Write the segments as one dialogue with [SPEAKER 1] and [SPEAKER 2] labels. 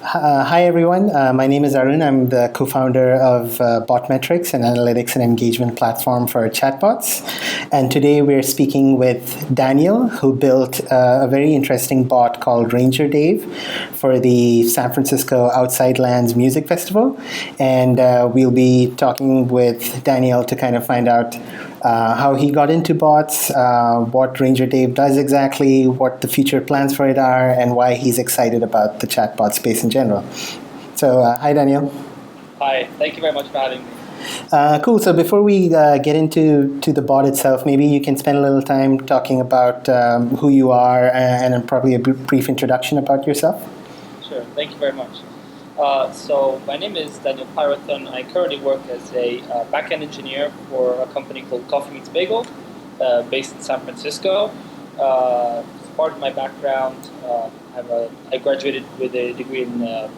[SPEAKER 1] Hi, everyone. My name is Arun. I'm the co-founder of Botmetrics, an analytics and engagement platform for chatbots. And today we're speaking with Daniel, who built a very interesting bot called Ranger Dave for the San Francisco Outside Lands Music Festival. And we'll be talking with Daniel to kind of find out how he got into bots, what Ranger Dave does exactly, what the future plans for it are, and why he's excited about the chatbot space in general. So, hi, Daniel.
[SPEAKER 2] Hi, thank you very much for having me.
[SPEAKER 1] Cool. So before we get into the bot itself, maybe you can spend a little time talking about who you are and probably a brief introduction about yourself.
[SPEAKER 2] Sure, thank you very much. So my name is Daniel Pyrathon. I currently work as a back-end engineer for a company called Coffee Meets Bagel, based in San Francisco. As part of my background, I graduated with a degree in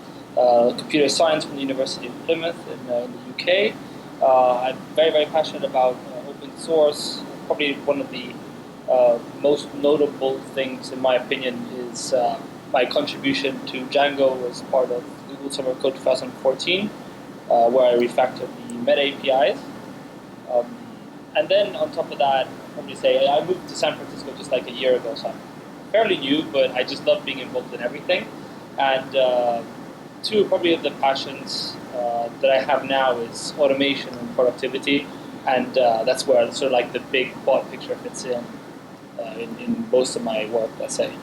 [SPEAKER 2] computer science from the University of Plymouth in the UK. I'm very, very passionate about open source. Probably one of the most notable things, in my opinion, is my contribution to Django as part of Google Summer Code 2014, where I refactored the Meta APIs. And then on top of that, I'd probably say I moved to San Francisco just like a year ago, so I'm fairly new, but I just love being involved in everything. And two probably of the passions that I have now is automation and productivity, and that's where sort of like the big bot picture fits in most of my work, let's say.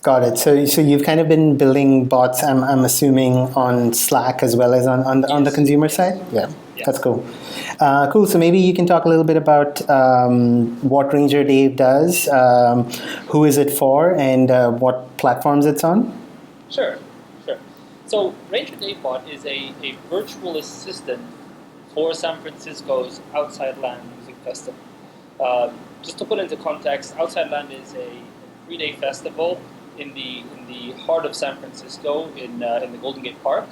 [SPEAKER 1] Got it. So you've kind of been building bots, I'm assuming, on Slack as well as on the consumer side? Yeah, that's cool. Cool. So maybe you can talk a little bit about what Ranger Dave does, who is it for, and what platforms it's on?
[SPEAKER 2] Sure. So Ranger Dave Bot is a virtual assistant for San Francisco's Outside Land Music Festival. Just to put into context, Outside Land is a 3-day festival in the heart of San Francisco in the Golden Gate Park.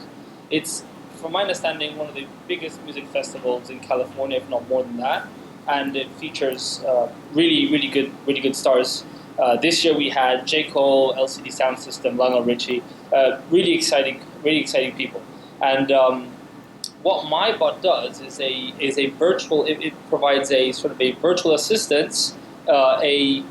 [SPEAKER 2] It's, from my understanding, one of the biggest music festivals in California, if not more than that, and it features really good stars. This year we had J. Cole, LCD Sound System, Lionel Richie, really exciting people. And what my bot does is a virtual. It provides a sort of a virtual assistance, a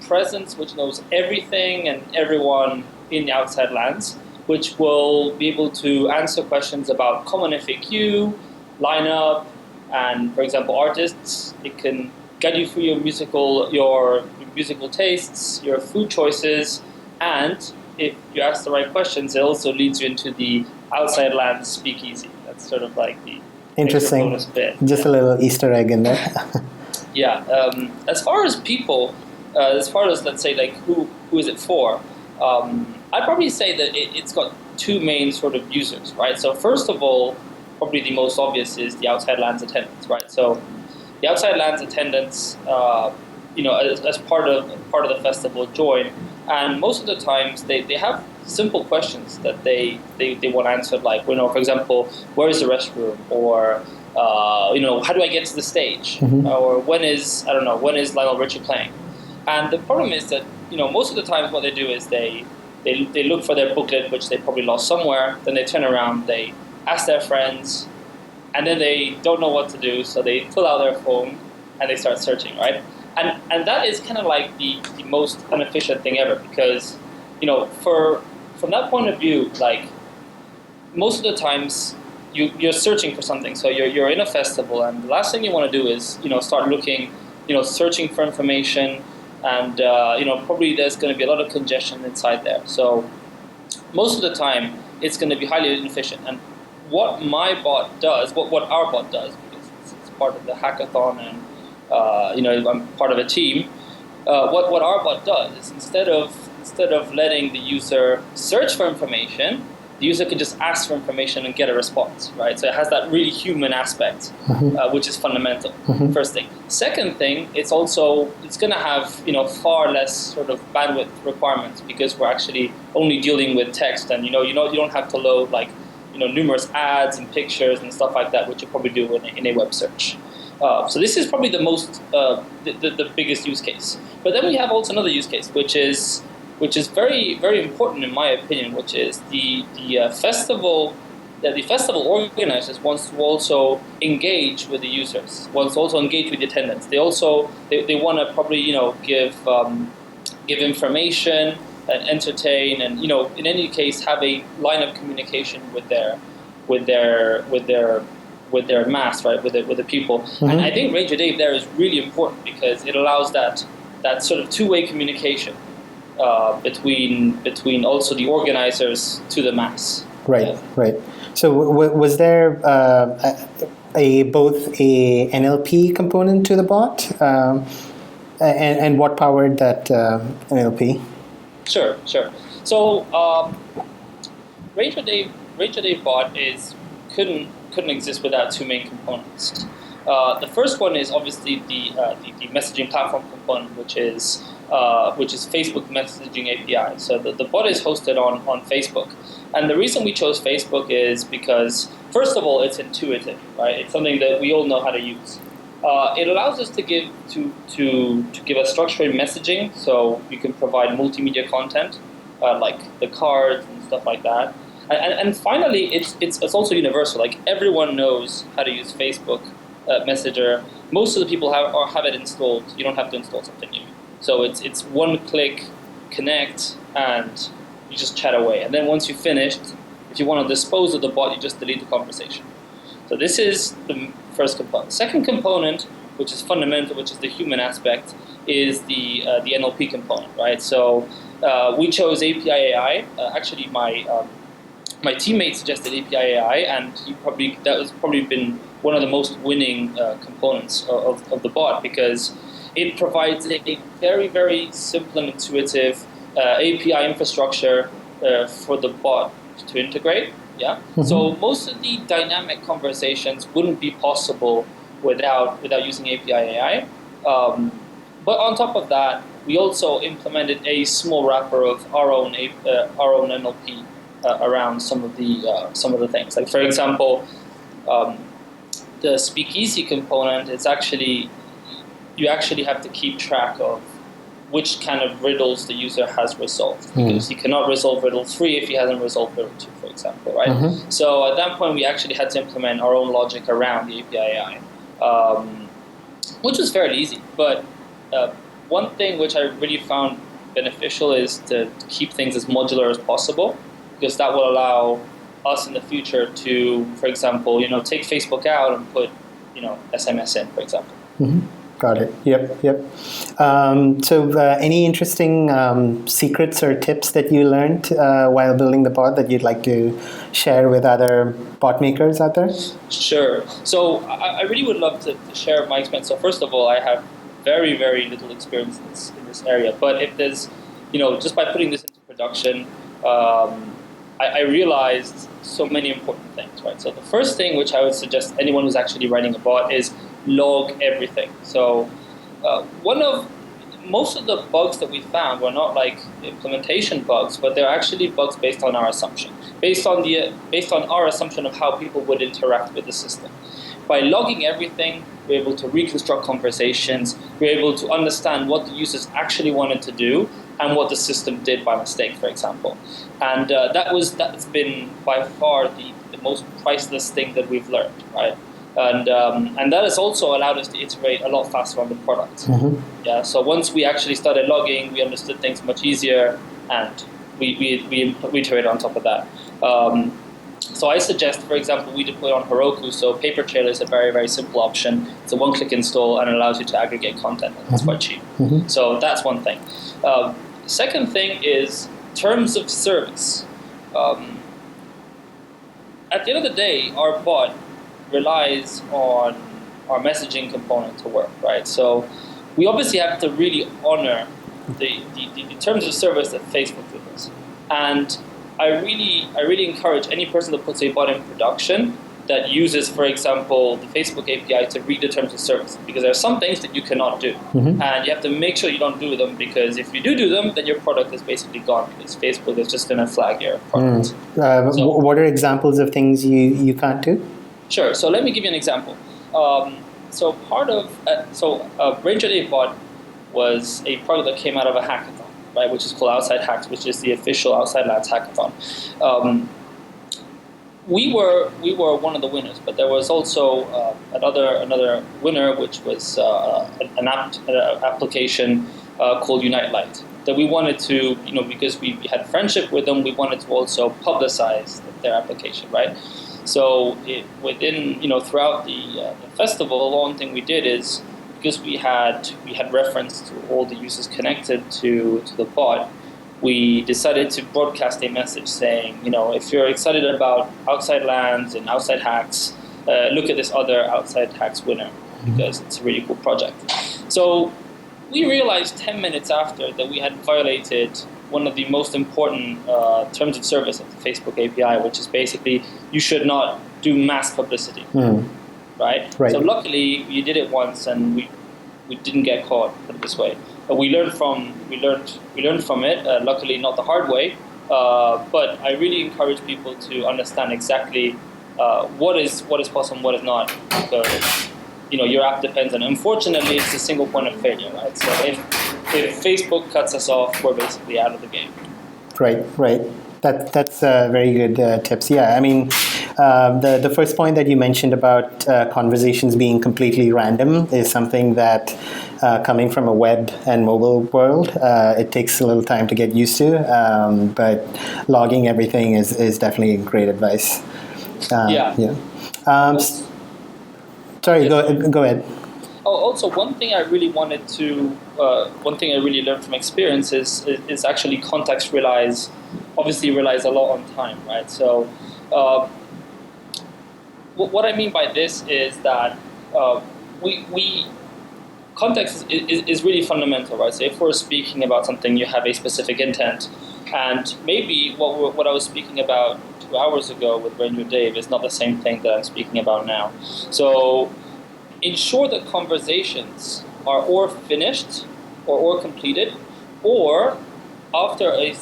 [SPEAKER 2] presence which knows everything and everyone in the outside lands, which will be able to answer questions about common FAQ, lineup, and, for example, artists. It can guide you through your musical tastes, your food choices, and if you ask the right questions, it also leads you into the outside lands speakeasy. That's sort of like the
[SPEAKER 1] interesting
[SPEAKER 2] bonus bit.
[SPEAKER 1] Just a little Easter egg in there.
[SPEAKER 2] Yeah. As far as people, let's say like who is it for? I'd probably say that it's got two main sort of users, right? So first of all, probably the most obvious is the outside lands attendants, right? So the outside lands attendants, as part of the festival, join, and most of the times they have simple questions that they want answered, like, for example, where is the restroom, or how do I get to the stage, or when is Lionel Richie playing? And the problem is that most of the times what they do is they look for their booklet, which they probably lost somewhere. Then they turn around, they ask their friends, and then they don't know what to do, so they pull out their phone and they start searching, right? And that is kind of like the most inefficient thing ever, because from that point of view, like, most of the times you're searching for something. So you're in a festival, and the last thing you want to do is start looking, searching for information, and probably there's going to be a lot of congestion inside there. So most of the time it's going to be highly inefficient. And what my bot does, what our bot does, because it's part of the hackathon, and I'm part of a team. What our bot does is instead of letting the user search for information, the user can just ask for information and get a response, right? So it has that really human aspect, which is fundamental. First thing. Second thing, it's going to have far less sort of bandwidth requirements, because we're actually only dealing with text, and you don't have to load like numerous ads and pictures and stuff like that, which you probably do in a web search. So this is probably the most the biggest use case. But then we have also another use case, which is which is very, very important in my opinion, which is the festival. That the festival organizers wants to also engage with the users, wants to also engage with the attendants. They also they want to probably give information and entertain, and in any case have a line of communication with their mass, right, with the people. Mm-hmm. And I think Ranger Dave there is really important because it allows that sort of two-way communication between also the organizers to the mass.
[SPEAKER 1] Right, yeah. Right. So was there both a NLP component to the bot, and what powered that NLP?
[SPEAKER 2] Sure. So Ranger Dave bot couldn't exist without two main components. The first one is obviously the messaging platform component, which is Facebook messaging API. So the bot is hosted on Facebook. And the reason we chose Facebook is because, first of all, it's intuitive, right? It's something that we all know how to use. It allows us to give a structured messaging, so you can provide multimedia content, like the cards and stuff like that. And finally, it's also universal. Like everyone knows how to use Facebook Messenger. Most of the people have it installed. You don't have to install something new. So it's one click, connect, and you just chat away. And then once you've finished, if you want to dispose of the bot, you just delete the conversation. So this is the first component. Second component, which is fundamental, which is the human aspect, is the NLP component, right? So we chose API AI. Actually, my teammate suggested API AI, and that was probably been one of the most winning components of the bot, because it provides a very, very simple and intuitive API infrastructure for the bot to integrate. Yeah. Mm-hmm. So most of the dynamic conversations wouldn't be possible without using API AI. But on top of that, we also implemented a small wrapper of our own NLP around some of the things. Like for example, the speakeasy component is you actually have to keep track of which kind of riddles the user has resolved. Because he cannot resolve riddle 3 if he hasn't resolved riddle 2, for example, right? Mm-hmm. So at that point, we actually had to implement our own logic around the API AI, which was fairly easy. But one thing which I really found beneficial is to keep things as modular as possible, because that will allow us in the future to, for example, take Facebook out and put, SMS in, for example.
[SPEAKER 1] Mm-hmm. Got it. Yep. So any interesting secrets or tips that you learned while building the bot that you'd like to share with other bot makers out there?
[SPEAKER 2] Sure. So I really would love to share my experience. So first of all, I have very, very little experience in this area. But if there's, just by putting this into production, I realized so many important things, right? So the first thing which I would suggest anyone who's actually writing a bot is log everything. So most of the bugs that we found were not like implementation bugs, but they're actually bugs based on our assumption, based on our assumption of how people would interact with the system. By logging everything, we're able to reconstruct conversations. We're able to understand what the users actually wanted to do and what the system did by mistake, for example. And that's been by far the most priceless thing that we've learned, right? And that has also allowed us to iterate a lot faster on the product. Mm-hmm. Yeah. So once we actually started logging, we understood things much easier, and we iterate on top of that. So I suggest, for example, we deploy on Heroku. So Papertrail is a very, very simple option. It's a one-click install and allows you to aggregate content. And it's quite cheap. Mm-hmm. So that's one thing. Second thing is terms of service. At the end of the day, our bot relies on our messaging component to work, right? So we obviously have to really honor the terms of service that Facebook gives us. And I really encourage any person that puts a bot in production that uses, for example, the Facebook API to read the terms of service, because there are some things that you cannot do. Mm-hmm. And you have to make sure you don't do them, because if you do them, then your product is basically gone, because Facebook is just going to flag your product.
[SPEAKER 1] What are examples of things you can't do?
[SPEAKER 2] Sure. So let me give you an example. Ranger Dave Bot was a product that came out of a hackathon. right, which is called Outside Hacks, which is the official Outside Labs hackathon. We were one of the winners, but there was also another winner, which was an application called Unite Light, that we wanted to, because we had friendship with them, we wanted to also publicize their application, right? So throughout the festival, one thing we did is, because we had reference to all the users connected to the bot, we decided to broadcast a message saying, if you're excited about Outside Lands and Outside Hacks, look at this other Outside Hacks winner, because it's a really cool project. So we realized 10 minutes after that we had violated one of the most important terms of service of the Facebook API, which is basically you should not do mass publicity, right? So luckily we did it once and we didn't get caught, put it this way. But we learned from it. Luckily, not the hard way. But I really encourage people to understand exactly what is possible and what is not, because your app depends on it. Unfortunately, it's a single point of failure, right? So if Facebook cuts us off, we're basically out of the game.
[SPEAKER 1] Right. That's very good tips. Yeah, I mean, the first point that you mentioned about conversations being completely random is something that, coming from a web and mobile world, it takes a little time to get used to. But logging everything is definitely great advice.
[SPEAKER 2] Yeah.
[SPEAKER 1] Sorry, go ahead.
[SPEAKER 2] Oh, also one thing I really learned from experience is actually context relies a lot on time, right? So what I mean by this is that context is really fundamental, right? So if we're speaking about something, you have a specific intent, and maybe what I was speaking about 2 hours ago with Ranger Dave is not the same thing that I'm speaking about now. So ensure that conversations are or finished or completed, or after a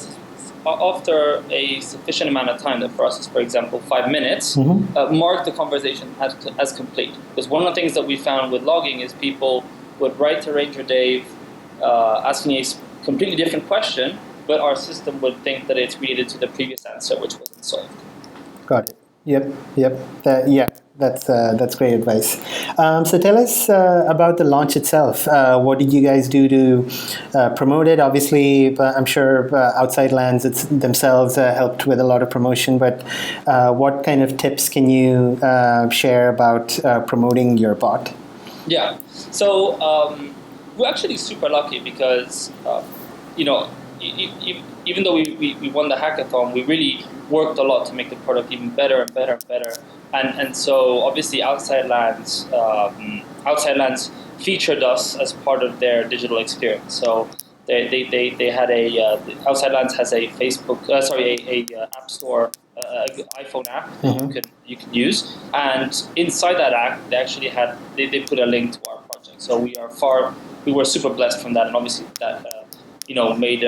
[SPEAKER 2] sufficient amount of time, that for us is, for example, 5 minutes, mark the conversation as complete. Because one of the things that we found with logging is people would write to Ranger Dave asking a completely different question, but our system would think that it's related to the previous answer, which wasn't solved.
[SPEAKER 1] Got it. Yep. That's great advice. So tell us about the launch itself. What did you guys do to promote it? Obviously, I'm sure Outside Lands themselves helped with a lot of promotion, but what kind of tips can you share about promoting your bot?
[SPEAKER 2] Yeah. So we're actually super lucky because, even though we won the hackathon, we really worked a lot to make the product even better and better and better. And so obviously Outside Lands featured us as part of their digital experience. So they had Outside Lands has a App Store, iPhone app that you can use, and inside that app they put a link to our project. So we were super blessed from that, and obviously that made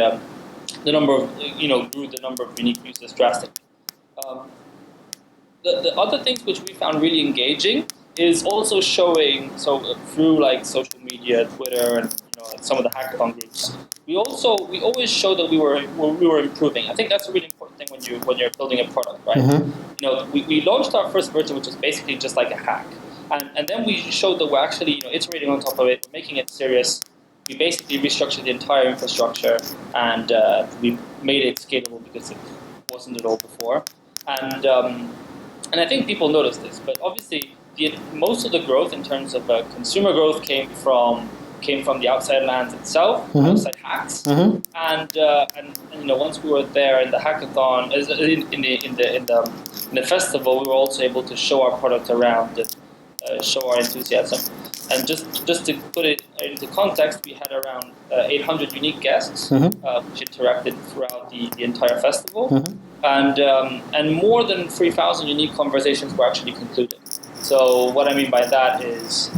[SPEAKER 2] the number of grew the number of unique users drastically. The other things which we found really engaging is also showing, through like social media, Twitter, and some of the hackathon groups. We always show that we were improving. I think that's a really important thing when you're building a product, right? We launched our first version, which was basically just like a hack, and then we showed that we're actually iterating on top of it. We're making it serious. We basically restructured the entire infrastructure, and we made it scalable because it wasn't at all before. And I think people noticed this, but obviously most of the growth in terms of consumer growth came from the Outside Lands itself, Outside Hacks, and once we were there in the hackathon, in the festival, we were also able to show our product around and show our enthusiasm. And just to put it into context, we had around 800 unique guests which interacted throughout the entire festival, and more than 3,000 unique conversations were actually concluded. So what I mean by that is,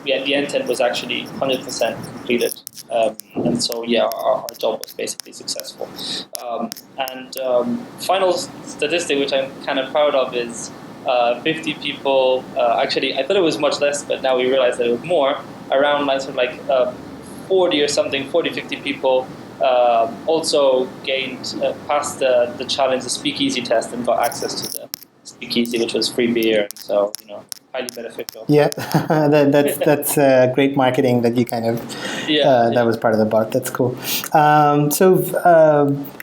[SPEAKER 2] the intent was actually 100% completed, and so our job was basically successful. Final statistic, which I'm kind of proud of, is 50 people. Actually, I thought it was much less, but now we realize that it was more. Around 40 or something, 40, 50 people Also gained passed the challenge, the speakeasy test, and got access to the speakeasy, which was free beer. And so highly beneficial.
[SPEAKER 1] Yeah, that's great marketing that you kind of that was part of the bot. That's cool.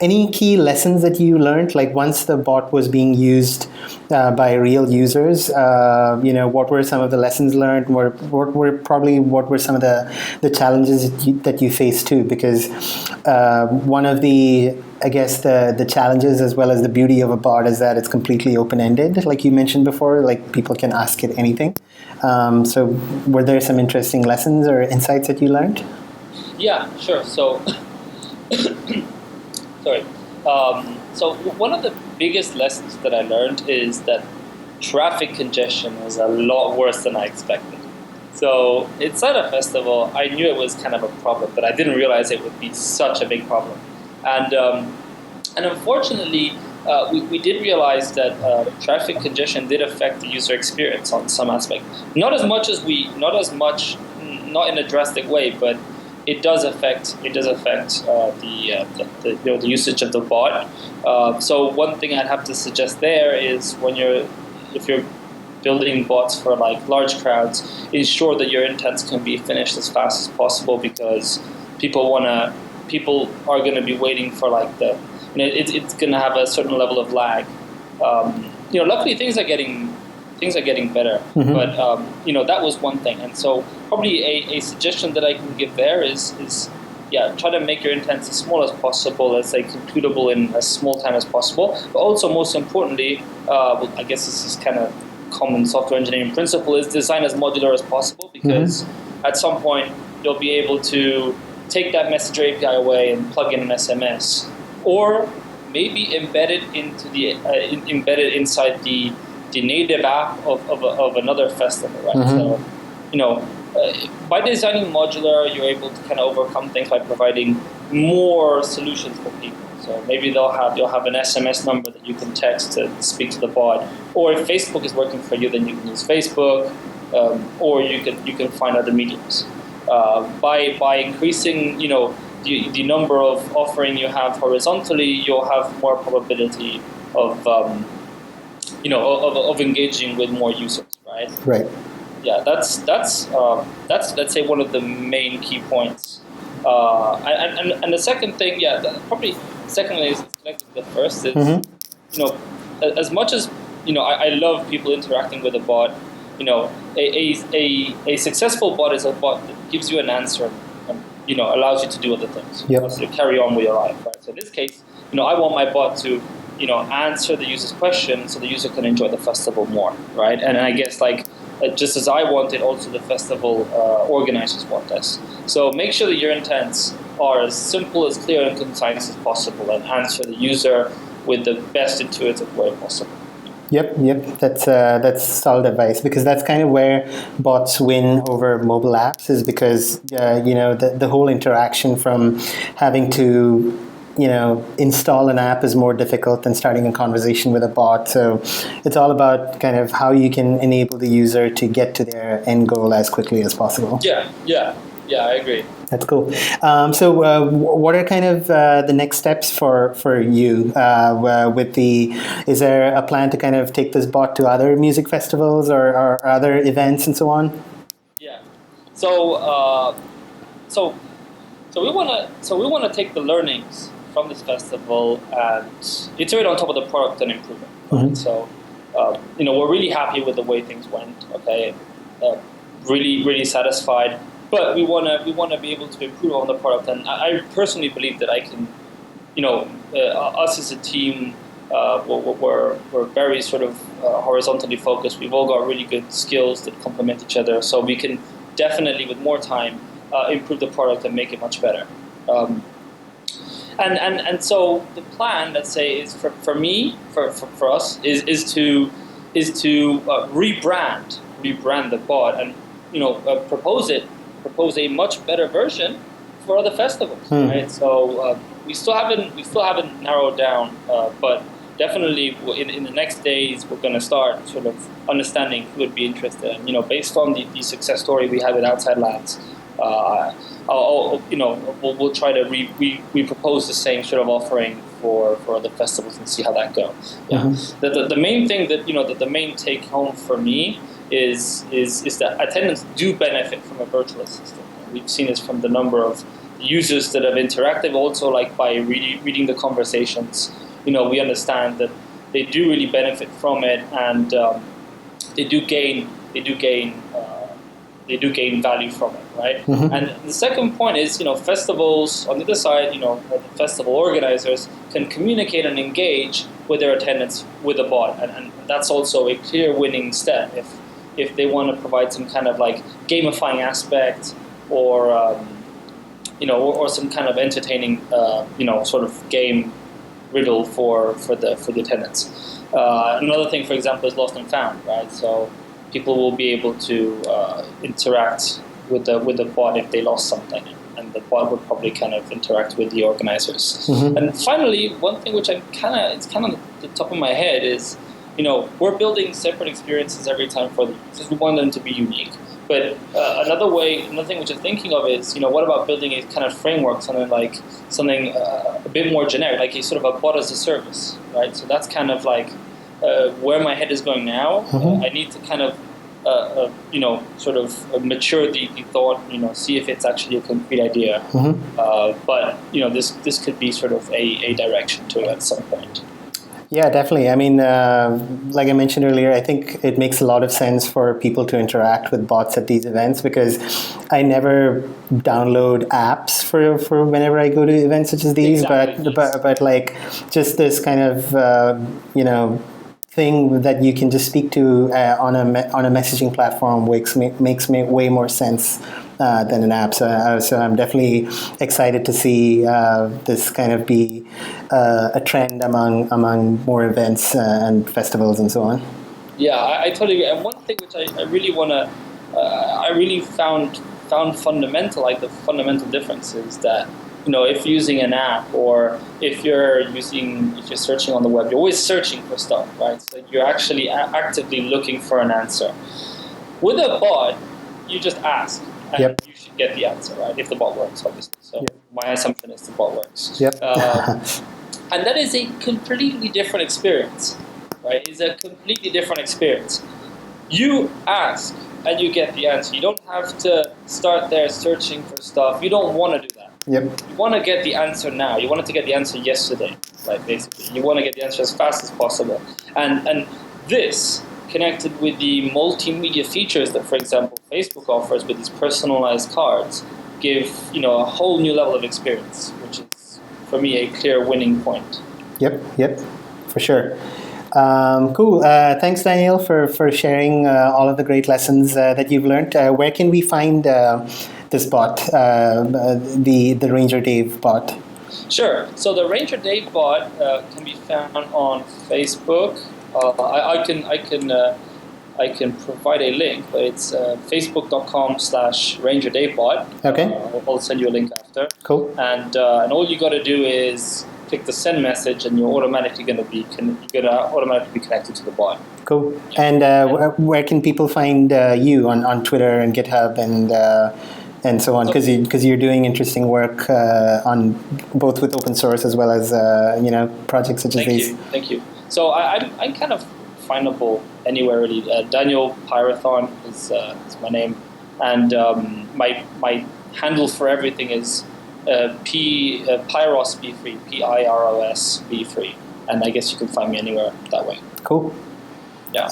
[SPEAKER 1] Any key lessons that you learned, like once the bot was being used by real users? What were some of the lessons learned? What were some of the challenges that you faced too? Because one of the the challenges as well as the beauty of a bot is that it's completely open-ended, like you mentioned before, like people can ask it anything. So were there some interesting lessons or insights that you learned?
[SPEAKER 2] Yeah, sure. So, sorry. So one of the biggest lessons that I learned is that traffic congestion is a lot worse than I expected. So inside a festival, I knew it was kind of a problem, but I didn't realize it would be such a big problem. And unfortunately, we did realize that traffic congestion did affect the user experience on some aspect. Not in a drastic way, but it does affect the usage of the bot. So one thing I'd have to suggest there is if you're building bots for like large crowds, ensure that your intents can be finished as fast as possible, because people are going to be waiting for like it's going to have a certain level of lag. Luckily things are getting better, mm-hmm. But that was one thing. And so probably a suggestion that I can give there is try to make your intents as small as possible, let's say concludable in as small time as possible. But also, most importantly, I guess this is kind of common software engineering principle, is design as modular as possible, because mm-hmm. at some point you'll be able to take that messenger API away and plug in an SMS, or maybe embed it inside the native app of another festival, right? Mm-hmm. So, by designing modular, you're able to kind of overcome things by providing more solutions for people. So maybe you'll have an SMS number that you can text to speak to the bot, or if Facebook is working for you, then you can use Facebook, or you can find other mediums. By increasing, the number of offering you have horizontally, you'll have more probability of engaging with more users, right?
[SPEAKER 1] Right.
[SPEAKER 2] Yeah, that's let's say one of the main key points. And the second thing, probably secondly is connected to the first is, mm-hmm. As much as I love people interacting with a bot. A successful bot is a bot that gives you an answer and allows you to do other things.
[SPEAKER 1] Yep.
[SPEAKER 2] So you carry on with your life, right? So in this case, I want my bot to answer the user's question so the user can enjoy the festival more, right? And I guess just as I want it, also the festival organizers want this. So make sure that your intents are as simple, as clear and concise as possible, and answer the user with the best intuitive way possible.
[SPEAKER 1] Yep. That's solid advice, because that's kind of where bots win over mobile apps, is because the whole interaction from having to install an app is more difficult than starting a conversation with a bot. So it's all about kind of how you can enable the user to get to their end goal as quickly as possible.
[SPEAKER 2] Yeah, I agree.
[SPEAKER 1] That's cool. So what are kind of the next steps for you is there a plan to kind of take this bot to other music festivals or other events and so on?
[SPEAKER 2] Yeah. So we want to take the learnings from this festival and iterate on top of the product and improve it. Right? Mm-hmm. So we're really happy with the way things went. Okay, really satisfied. But we want to be able to improve on the product, and I personally believe that I can, us as a team, we're very sort of horizontally focused. We've all got really good skills that complement each other, so we can definitely, with more time, improve the product and make it much better. And so the plan, let's say, is for us is to rebrand the bot and propose a much better version for other festivals, right? So we still haven't narrowed down, but definitely in the next days we're going to start sort of understanding who would be interested. And based on the success story we had with Outside Labs, we'll try to propose the same sort of offering for other festivals and see how that goes. Yeah. Mm-hmm. The main thing that the main take home for me is that attendants do benefit from a virtual assistant. We've seen this from the number of users that have interacted, also like by reading the conversations. We understand that they do really benefit from it, and they do gain value from it, right? Mm-hmm. And the second point is, festivals on the other side, the festival organizers can communicate and engage with their attendants with a bot, and that's also a clear winning step if they want to provide some kind of like gamifying aspect or or some kind of entertaining sort of game riddle for the attendants. Another thing, for example, is lost and found, right? So people will be able to interact with the bot if they lost something, and the bot would probably kind of interact with the organizers. Mm-hmm. And finally, one thing which it's kind of the top of my head is, we're building separate experiences every time for the users. We want them to be unique. But another thing which I'm thinking of is, what about building a kind of framework, something a bit more generic, like a sort of a bot as a service, right? So that's kind of like where my head is going now. Mm-hmm. I need to kind of, sort of mature the thought, see if it's actually a concrete idea. Mm-hmm. But this could be sort of a direction to it at some point.
[SPEAKER 1] Yeah, definitely. I mean, like I mentioned earlier, I think it makes a lot of sense for people to interact with bots at these events, because I never download apps for whenever I go to events such as these. Exactly. But like just this kind of thing that you can just speak to on a messaging platform makes way more sense than an app. So I'm definitely excited to see this kind of be a trend among more events and festivals and so on.
[SPEAKER 2] Yeah, I totally agree. And one thing which I really want to, I really found fundamental, like the fundamental difference is that, if you're using an app or if you're searching on the web, you're always searching for stuff, right? So you're actually actively looking for an answer. With a bot, you just ask, and yep. You should get the answer, right? If the bot works, obviously. So yep. My assumption is the bot works.
[SPEAKER 1] Yep.
[SPEAKER 2] And that is a completely different experience, right? It's a completely different experience. You ask and you get the answer. You don't have to start there searching for stuff. You don't want to do that.
[SPEAKER 1] Yep.
[SPEAKER 2] You want to get the answer now. You wanted to get the answer yesterday, right? Basically, you want to get the answer as fast as possible. And this, connected with the multimedia features that, for example, Facebook offers with these personalized cards, give a whole new level of experience, which is, for me, a clear winning point.
[SPEAKER 1] Yep, for sure. Cool. Thanks, Daniel, for sharing all of the great lessons that you've learned. Where can we find this bot, the Ranger Dave bot?
[SPEAKER 2] Sure. So the Ranger Dave bot can be found on Facebook. I can provide a link, but it's facebook.com/RangerDaveBot.
[SPEAKER 1] Okay.
[SPEAKER 2] I'll send you a link after.
[SPEAKER 1] Cool.
[SPEAKER 2] And all you got to do is click the send message, and you're automatically going to be connected to the bot.
[SPEAKER 1] Cool. And where can people find you on Twitter and GitHub and so on? Because you're doing interesting work on both with open source as well as projects such as these.
[SPEAKER 2] Thank you. So I'm kind of findable anywhere really. Daniel Pyrathon is my name, and my handle for everything is Pyros B3, Piros B3, and I guess you can find me anywhere that way.
[SPEAKER 1] Cool.
[SPEAKER 2] Yeah.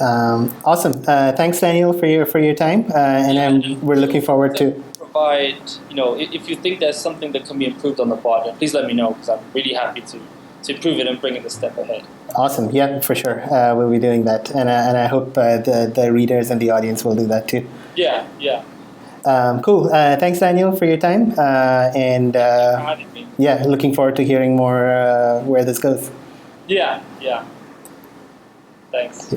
[SPEAKER 1] Awesome. Thanks, Daniel, for your time, and we're looking forward to
[SPEAKER 2] provide. If you think there's something that can be improved on the bot, please let me know, because I'm really happy to improve it and bring it a step ahead.
[SPEAKER 1] Awesome. Yeah, for sure. We'll be doing that, and I hope the readers and the audience will do that too.
[SPEAKER 2] Yeah.
[SPEAKER 1] Cool. Thanks, Daniel, for your time, and looking forward to hearing more where this goes.
[SPEAKER 2] Yeah. Thanks.